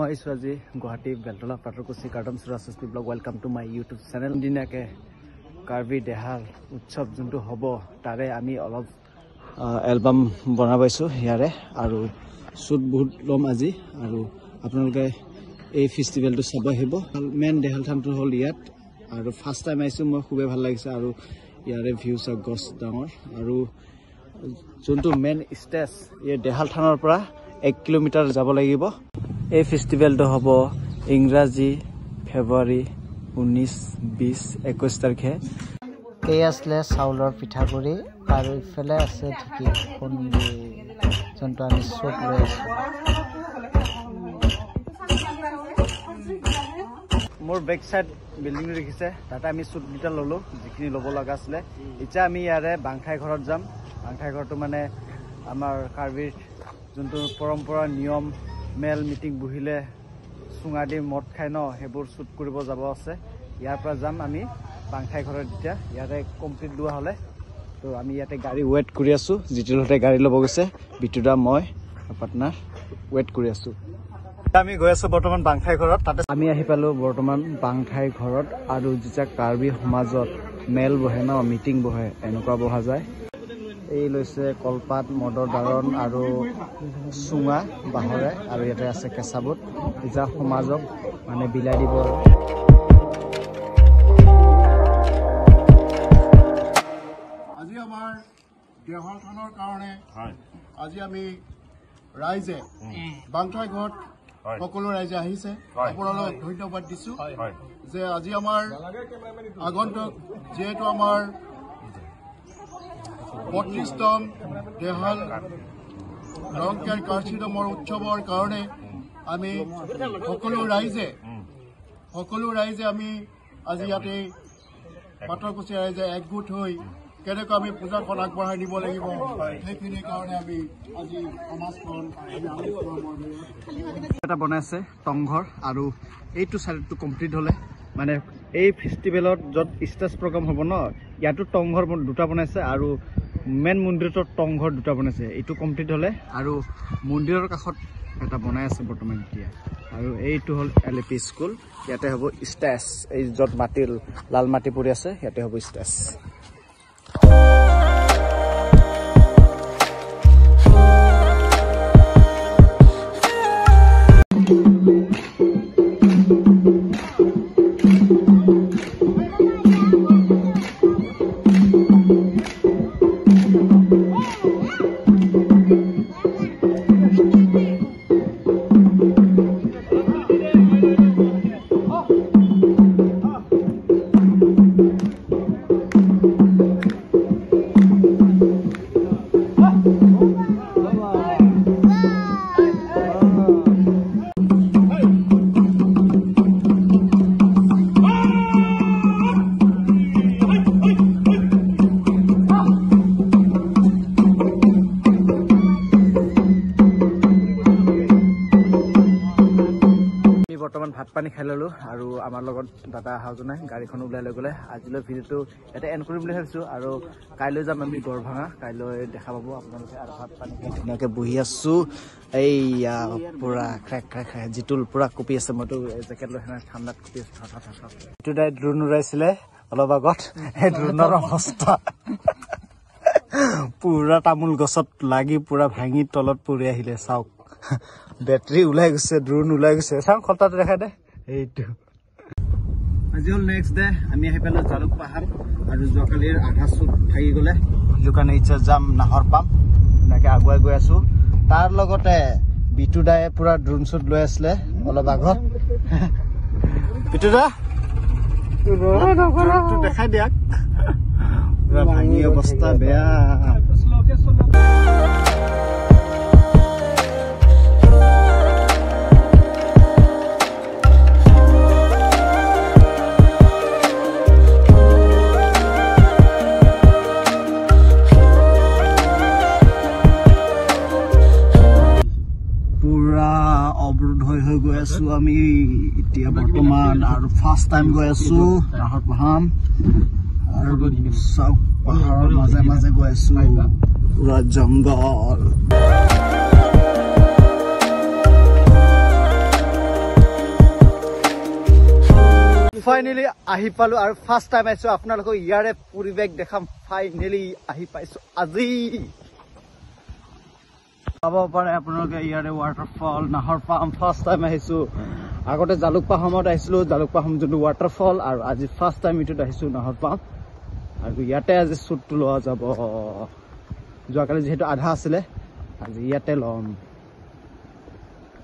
মই আজি গুৱাহাটী বেলতলা পাটৰকুছি কাৰ্টন সুৰাসস্পি blog welcome to my YouTube channel দিনাকে কাৰ্বি দেহাল উৎসৱ যোনটো হ'ব তাৰে আমি অলপ এলবাম বনা পাইছো ইয়াৰে আৰু শুট বহুত লম আজি আৰু আপোনালোকে এই ফেষ্টিভেলটো চাব আহিব মেন দেহাল থানটো হ'ল ইয়াত আৰু ফাৰ্ষ্ট টাইম আইছো মই খুবেই ভাল লাগিছে আৰু ইয়াৰে ভিউছ গছ ডাঙৰ আৰু যোনটো মেন ষ্টেজ এই দেহাল থানৰ পৰা 1 কিলোমিটাৰ যাব লাগিব এই ফেষ্টিভেলটো হ'ব ইংৰাজী ফেব্ৰুৱাৰী 19, 20, 21 তাৰিখে এই আসলে চাউলৰ পিঠাগুৰি আৰু ইফালে আছে ঠিকি খুন্দি যোনটো আমি শ্বুট লৈ আছো মোৰ বেক সাইড বিল্ডিং দেখিছে তাতে আমি শ্বুট দুটা ললো যিখিনি ল'ব লগা আছিল এতিয়া আমি ইয়াৰে বাংখাই ঘৰত যাম বাংখাই ঘৰটো মানে আমাৰ কাৰ্বিৰ যোনটো পৰম্পৰা নিয়ম মেল মিটিং বহিলে চুঙা দি মদ খাই ন সেইবোৰ শ্বুট কৰিব যাব আছে ইয়াৰ পৰা যাম আমি বাংখাই ঘৰত এতিয়া ইয়াতে কমপ্লিট লোৱা হ'লে তো আমি ইয়াতে গাড়ী ৱেট কৰি আছো জিতুলহতে গাড়ী ল'ব গৈছে বিটুদা মই পাৰ্টনাৰ ৱেট কৰি আছো আমি গৈ আছো বৰ্তমান বাংখাই ঘৰত তাতে আমি আহি পালো বৰ্তমান বাংখাই ঘৰত আৰু যেতিয়া কাৰ্বি সমাজত মেল বহে ন মিটিং বহে এনেকুৱা বহা যায় এই লৈছে কলপাত মদৰ দাৰণ আৰু চুঙা বাহৰে আৰু ইয়াতে আছে কেঁচাবুট যা সমাজক মানে বিলাই দিব আজি আমাৰ দেহাল থানৰ কাৰণে আজি আমি ৰাইজে বাংখাই ঘৰত সকলো ৰাইজে আহিছে আপোনালোকক ধন্যবাদ দিছো যে আজি আমাৰ আগন্তুক যেহেতু আমাৰ 32তম দেহাল ৰংকেৰ কাৰ্চিডমৰ উৎসৱৰ কাৰণে আমি সকলো ৰাইজে আমি আজি ইয়াতে পাটৰকুছি ৰাইজে একগোট হৈ কেনেকৈ আমি পূজাখন আগবঢ়াই নিব লাগিব সেইখিনিৰ কাৰণে আমি আজি সমাজখন এটা বনাই আছে টংঘৰ আৰু এইটো চাইডটো কমপ্লিট হ'লে মানে এই ফেষ্টিভেলত য'ত ষ্টেজ প্ৰগ্ৰাম হ'ব ন ইয়াতো টংঘৰ দুটা বনাইছে আৰু মেন মন্দিৰতো টংঘৰ দুটা বনাইছে এইটো কমপ্লিট হ'লে আৰু মন্দিৰৰ কাষত এটা বনাই আছে বৰ্তমান এতিয়া আৰু এইটো হ'ল LP স্কুল ইয়াতে হ'ব ষ্টেজ এই য'ত মাটি লাল মাটি পৰি আছে ইয়াতে হ'ব ষ্টেজ বৰ্তমান ভাত পানী খাই ললো আৰু আমাৰ লগত দাদা আহাজনে গাড়ীখন ওলাই লৈ গ'লে আজিলৈ ভিডিঅ'টো ইয়াতে এণ্ড কৰিম বুলি ভাবিছো আৰু কাইলৈ যাম আমি গড়ভাঙা কাইলৈ দেখা পাব আপোনালোকে আৰু ভাত পানী খাই ধুনীয়াকৈ বহি আছো এইয়া পুৰা ক্ৰেক জিতুল পুৰা কপি আছে মইতো জেকেট লৈ ঠাণ্ডাত কপি আছো এইটো দাই ড্ৰোন উৰাইছিলে অলপ আগত সেই ড্ৰোনৰ অৱস্থা পুৰা তামোল গছত লাগি পুৰা ভাঙি তলত পৰি আহিলে চাওক বেটাৰী ওলাই গৈছে ড্ৰোন ওলাই গৈছে চাওঁ খটাটো দেখাই দে এইটো আজি হ'ল নেক্সট ডে আমি আহি পালো জালুক পাহাৰ আৰু যোৱাকালিৰ আধা চুট থাকি গ'লে সেইটো কাৰণে ইচ্ছা যাম নাহৰ পাম এনেকৈ আগুৱাই গৈ আছো তাৰ লগতে বিটুদাই পুৰা ড্ৰোন শ্বুট লৈ আছিলে অলপ আগত বিটুদা দেখাই দিয়াক পুৰা ভাঙি অৱস্থা বেয়া অবৰোধ হৈ গৈ আছো আমি এতিয়া বৰ্তমান আৰু ফাৰ্ষ্ট টাইম গৈ আছো নাহৰ পাহাম আৰু চাওক পাহাৰৰ মাজে মাজে গৈ আছো পুৰা জংগল ফাইনেলি আহি পালো আৰু ফাৰ্ষ্ট টাইম আহিছো আপোনালোকক ইয়াৰে পৰিৱেশ দেখাম ফাইনেলি আহি পাইছো আজি চাব পাৰে আপোনালোকে ইয়াৰে ৱাটাৰফল নাহৰ পাম ফাৰ্ষ্ট টাইম আহিছো আগতে জালুক পাহামত আহিছিলো জালুক পাহাম যোনটো ৱাটাৰফল আৰু আজি ফাৰ্ষ্ট টাইম ইটোত আহিছো নাহৰ পাম আৰু ইয়াতে আজি শ্বুটটো লোৱা যাব যোৱাকালি যিহেতু আধা আছিলে আজি ইয়াতে ল'ম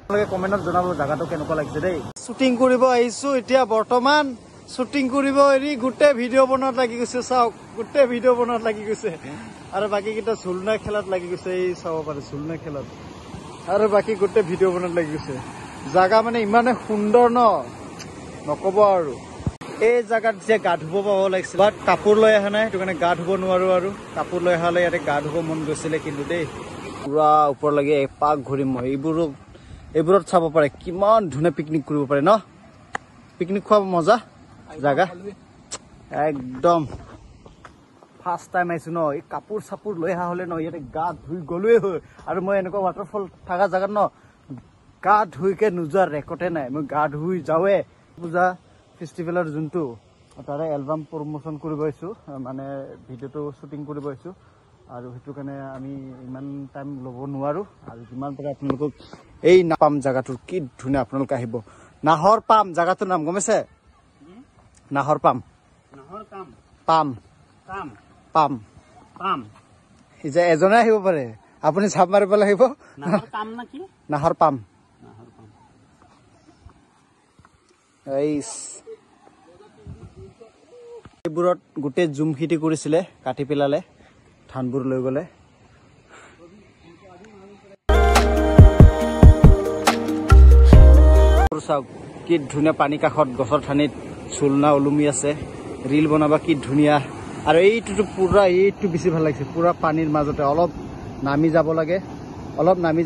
আপোনালোকে কমেণ্টত জনাব জাগাটো কেনেকুৱা লাগিছে দেই শ্বুটিং কৰিব আহিছো এতিয়া বৰ্তমান শ্বুটিং কৰিব এৰি গোটেই ভিডিঅ' বনোৱাত লাগি গৈছে চাওক গোটেই ভিডিঅ' বনোৱাত লাগি গৈছে আৰু বাকী কেইটা ঝুলনা খেলাত লাগি গৈছে এই চাব পাৰে ঝুলনা খেলাত আৰু বাকী গোটেই ভিডিঅ' বনোৱাত লাগি গৈছে জাগা মানে ইমানে সুন্দৰ নকব আৰু এই জাগাত যে গা ধুব পাব লাগিছিল বাট কাপোৰ লৈ অহা নাই সেইটো কাৰণে গা ধুব নোৱাৰো আৰু কাপোৰ লৈ অহালৈ ইয়াতে গা ধুব মন গৈছিলে কিন্তু দেই পুৰা ওপৰলৈকে এপাক ঘূৰিম মই এইবোৰত চাব পাৰে কিমান ধুনীয়া পিকনিক কৰিব পাৰে ন পিকনিক খোৱা মজা জাগা একদম ফাৰ্ষ্ট টাইম আহিছো ন এই কাপোৰ চাপোৰ লৈ অহা হলে ন ইয়াতে গা ধুই গলোৱে হয় আৰু মই এনেকুৱা ৱাটাৰফল থকা জাগাত ন গা ধুইকে নোযোৱা ৰেকৰ্ডে নাই মই গা ধুই যাওঁৱে পূজা ফেষ্টিভেলৰ যোনটো তাৰে এলবাম প্ৰমোশ্যন কৰিব আহিছো মানে ভিডিঅ'টো শ্বুটিং কৰিব আহিছো আৰু সেইটো কাৰণে আমি ইমান টাইম ল'ব নোৱাৰো আৰু যিমান পাৰে আপোনালোকক এই নাপাম জাগাটোৰ কি ধুনীয়া আপোনালোকে আহিব নাহৰ পাম জাগাটোৰ নাম গমেছে নাহৰ পাম পাম পাম পাম যে এজনে আহিব পাৰে আপুনি চাপ মাৰিবলৈ আহিব নাহৰ পাম এইবোৰত গোটেই জুম খেতি কৰিছিলে কাটি পেলালে ধানবোৰ লৈ গলে চাওক কি ধুনীয়া পানী কাষত গছৰ ঠানিত ঝুলনা ওলমি আছে ৰিল বনাবা কি ধুনীয়া আৰু এইটোতো পুৰা এইটো বেছি ভাল লাগিছে পুৰা পানীৰ মাজতে অলপ নামি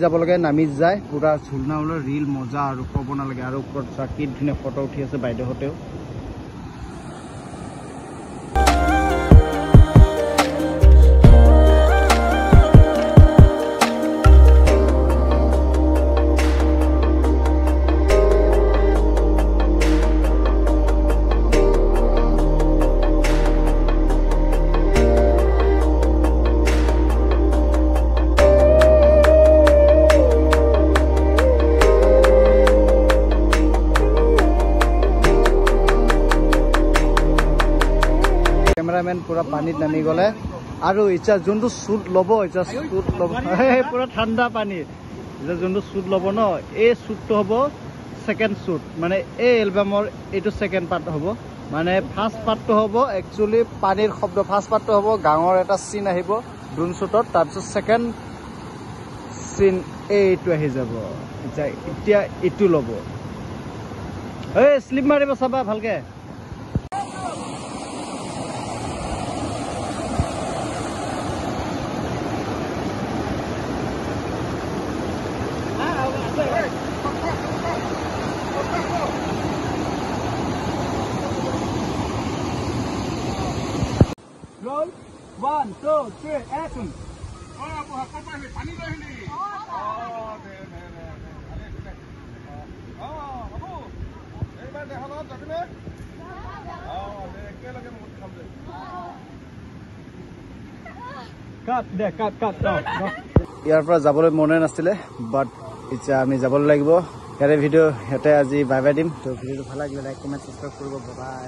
যাব লাগে নামি যায় পুৰা ঝুলনা ওলাই ৰিল মজা আৰু ক'ব নালাগে আৰু ওপৰত কি ধুনীয়া ফটো উঠি আছে বাইদেউহঁতেও কেমেৰামেন পুৰা পানীত নামি গলে আৰু এতিয়া যোনটো শ্বুট ল'ব পুৰা ঠাণ্ডা পানীত এতিয়া যোনটো শ্বুট ল'ব ন এই শ্বুটটো হ'ব ছেকেণ্ড শ্বুট মানে এই এলবামৰ এইটো ছেকেণ্ড পাৰ্ট হ'ব মানে ফাৰ্ষ্ট পাৰ্টটো হ'ব একচুৱেলি পানীৰ শব্দ ফাৰ্ষ্ট পাৰ্টটো হ'ব গাঁৱৰ এটা চিন আহিব ড্ৰোন শ্বুটত তাৰপিছত ছেকেণ্ড চিন এইটো আহি যাব এতিয়া এইটো ল'ব এই শ্লিপ মাৰিব চাবা ভালকে Roll, 1, 2, 3, action. ইয়াৰ পৰা যাবলৈ মনে নাছিলে বাট এতিয়া আমি যাবলৈ লাগিব ইয়াৰে ভিডিঅ' সিহঁতে আজি বাই বাই দিম তো ভিডিঅ'টো ভাল লাগিলে লাইক কমেণ্ট ছাবস্ক্ৰাইব কৰিব বাই